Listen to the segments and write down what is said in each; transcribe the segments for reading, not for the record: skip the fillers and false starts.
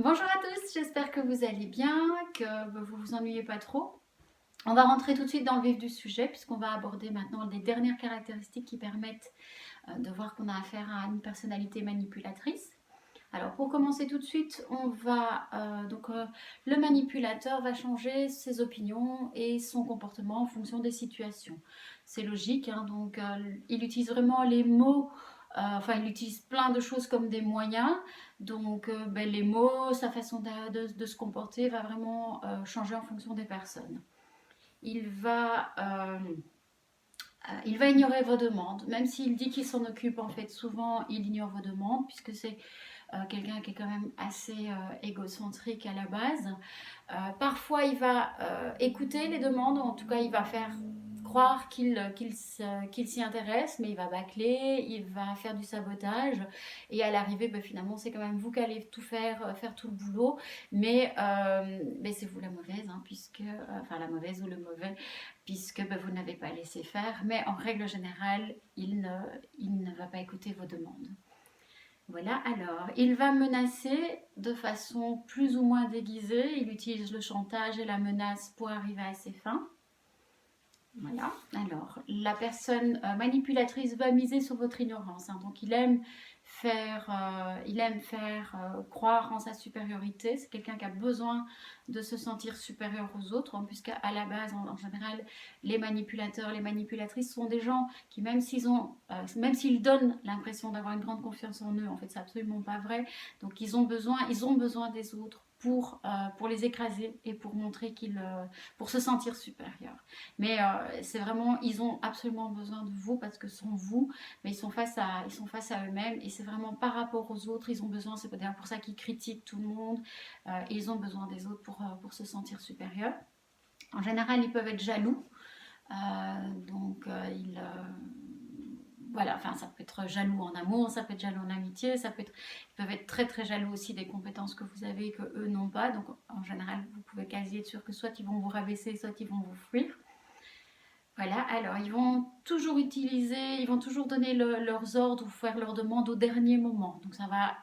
Bonjour à tous, j'espère que vous allez bien, que vous vous ennuyez pas trop. On va rentrer tout de suite dans le vif du sujet puisqu'on va aborder maintenant les dernières caractéristiques qui permettent de voir qu'on a affaire à une personnalité manipulatrice. Alors pour commencer tout de suite, le manipulateur va changer ses opinions et son comportement en fonction des situations. C'est logique, hein, il utilise vraiment les mots. Il utilise plein de choses comme des moyens. Les mots, sa façon de se comporter va vraiment changer en fonction des personnes. Il va, euh, il va ignorer vos demandes, même s'il dit qu'il s'en occupe. En fait, souvent, il ignore vos demandes puisque c'est quelqu'un qui est quand même assez égocentrique à la base. Parfois, il va écouter les demandes, en tout cas, il va faire croire qu'il s'y intéresse, mais il va bâcler, il va faire du sabotage, et à l'arrivée, finalement, c'est quand même vous qui allez tout faire tout le boulot, mais c'est vous la mauvaise, hein, la mauvaise ou le mauvais, puisque vous n'avez pas laissé faire, mais en règle générale, il ne va pas écouter vos demandes. Voilà, alors, il va menacer de façon plus ou moins déguisée. Il utilise le chantage et la menace pour arriver à ses fins. Voilà, alors, la personne manipulatrice va miser sur votre ignorance, hein. Donc, il aime faire croire en sa supériorité. C'est quelqu'un qui a besoin de se sentir supérieur aux autres, hein, puisqu'à la base, en général, les manipulateurs, les manipulatrices sont des gens qui, même s'ils donnent l'impression d'avoir une grande confiance en eux, en fait, c'est absolument pas vrai. Donc, ils ont besoin des autres pour les écraser et pour se sentir supérieurs. Mais c'est vraiment, ils ont absolument besoin de vous parce que sont vous, mais ils sont face à eux-mêmes et c'est vraiment par rapport aux autres, ils ont besoin, c'est d'ailleurs pour ça qu'ils critiquent tout le monde, et ils ont besoin des autres pour se sentir supérieurs. En général, ils peuvent être jaloux, voilà, enfin ça peut être jaloux en amour, ça peut être jaloux en amitié, ils peuvent être très très jaloux aussi des compétences que vous avez et que eux n'ont pas. Donc en général, vous pouvez quasi être sûr que soit ils vont vous rabaisser, soit ils vont vous fuir. Voilà, alors ils vont toujours donner leurs ordres ou faire leurs demandes au dernier moment. Donc ça va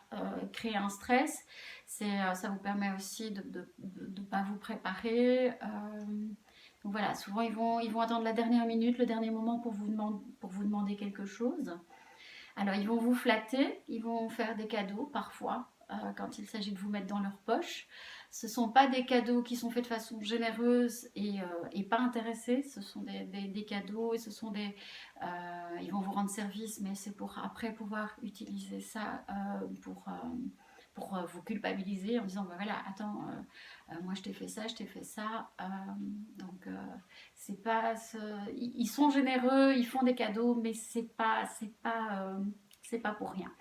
créer un stress. Ça vous permet aussi de ne pas vous préparer. Donc voilà, souvent ils vont attendre la dernière minute, le dernier moment pour vous demander quelque chose. Alors ils vont vous flatter, ils vont faire des cadeaux parfois quand il s'agit de vous mettre dans leur poche. Ce ne sont pas des cadeaux qui sont faits de façon généreuse et pas intéressée. Ce sont des cadeaux et ils vont vous rendre service, mais c'est pour après pouvoir utiliser ça pour vous culpabiliser en disant voilà, attends, moi je t'ai fait ça, je t'ai fait ça. C'est pas ils sont généreux, ils font des cadeaux, mais c'est pas pour rien.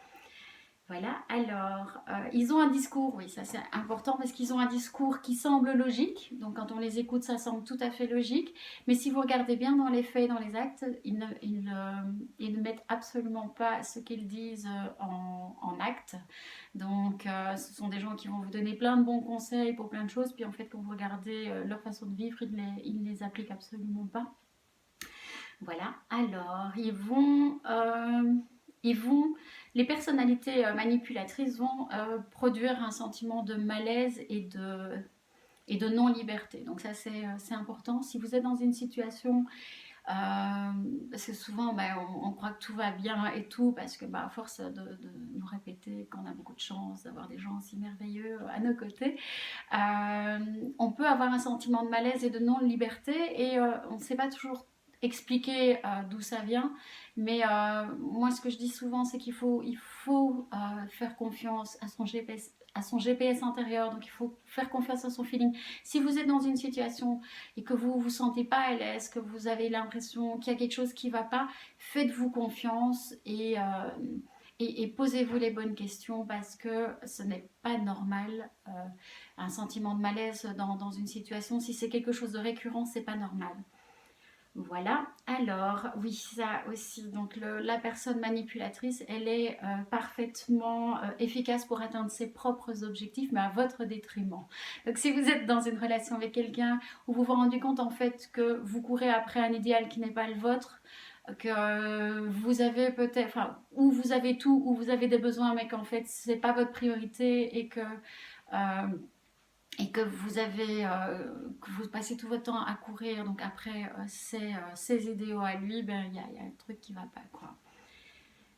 Voilà, alors, ils ont un discours, oui, ça c'est important parce qu'ils ont un discours qui semble logique. Donc, quand on les écoute, ça semble tout à fait logique. Mais si vous regardez bien dans les faits et dans les actes, ils ne mettent absolument pas ce qu'ils disent en acte. Donc, ce sont des gens qui vont vous donner plein de bons conseils pour plein de choses. Puis, en fait, quand vous regardez leur façon de vivre, ils ne les appliquent absolument pas. Voilà, alors, les personnalités manipulatrices vont produire un sentiment de malaise et de non-liberté. Donc ça c'est important. Si vous êtes dans une situation, parce que souvent on croit que tout va bien et tout, parce que à force de nous répéter qu'on a beaucoup de chance d'avoir des gens si merveilleux à nos côtés, on peut avoir un sentiment de malaise et de non-liberté et on ne sait pas toujours expliquer d'où ça vient, mais moi ce que je dis souvent c'est il faut faire confiance à son GPS intérieur, donc il faut faire confiance à son feeling. Si vous êtes dans une situation et que vous vous sentez pas à l'aise, que vous avez l'impression qu'il y a quelque chose qui va pas, faites-vous confiance et posez-vous les bonnes questions parce que ce n'est pas normal. Un sentiment de malaise dans une situation, si c'est quelque chose de récurrent, c'est pas normal. Voilà, alors oui, ça aussi, donc la personne manipulatrice, elle est parfaitement efficace pour atteindre ses propres objectifs, mais à votre détriment. Donc si vous êtes dans une relation avec quelqu'un où vous vous rendez compte en fait que vous courez après un idéal qui n'est pas le vôtre, que vous avez peut-être, où vous avez tout, où vous avez des besoins, mais qu'en fait c'est pas votre priorité et que et que que vous passez tout votre temps à courir, donc après ses idéaux à lui, ben il y a un truc qui va pas, quoi.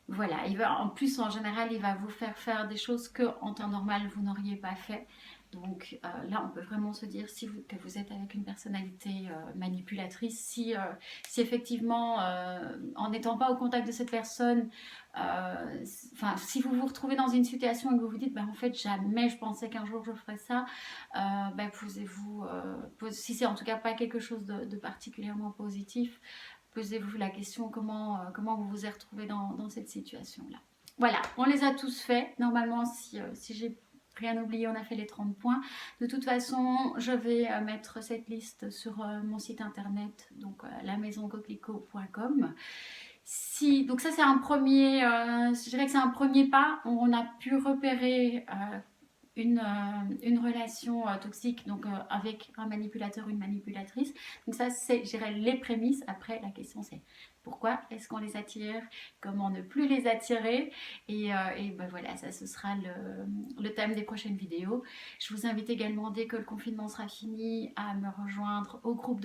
Voilà, en plus en général il va vous faire faire des choses que en temps normal vous n'auriez pas fait. Donc là on peut vraiment se dire que vous êtes avec une personnalité manipulatrice, si effectivement en n'étant pas au contact de cette personne, si vous vous retrouvez dans une situation et que vous vous dites, ben, en fait jamais je pensais qu'un jour je ferais ça, ben, si c'est en tout cas pas quelque chose de particulièrement positif, posez-vous la question comment vous vous êtes retrouvé dans cette situation-là. Voilà, on les a tous faits. Normalement, si j'ai rien oublié, on a fait les 30 points. De toute façon, je vais mettre cette liste sur mon site internet, donc lamaisoncoquelicot.com. Donc ça c'est un premier, je dirais que c'est un premier pas. On a pu repérer une relation toxique, donc avec un manipulateur, une manipulatrice. Donc ça c'est, je dirais, les prémices. Après la question c'est pourquoi est-ce qu'on les attire, comment ne plus les attirer, et ben voilà, ça ce sera le thème des prochaines vidéos. Je vous invite également, dès que le confinement sera fini, à me rejoindre au groupe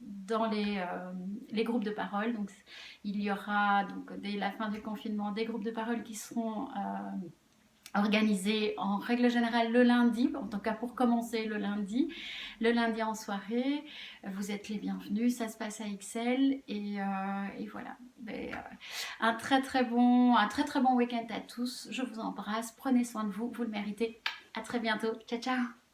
dans les groupes de parole. Donc il y aura donc dès la fin du confinement des groupes de parole qui seront organisé en règle générale le lundi, en tout cas pour commencer le lundi en soirée. Vous êtes les bienvenus, ça se passe à Excel, et voilà. Un très très bon week-end à tous, je vous embrasse, prenez soin de vous, vous le méritez. À très bientôt, ciao ciao.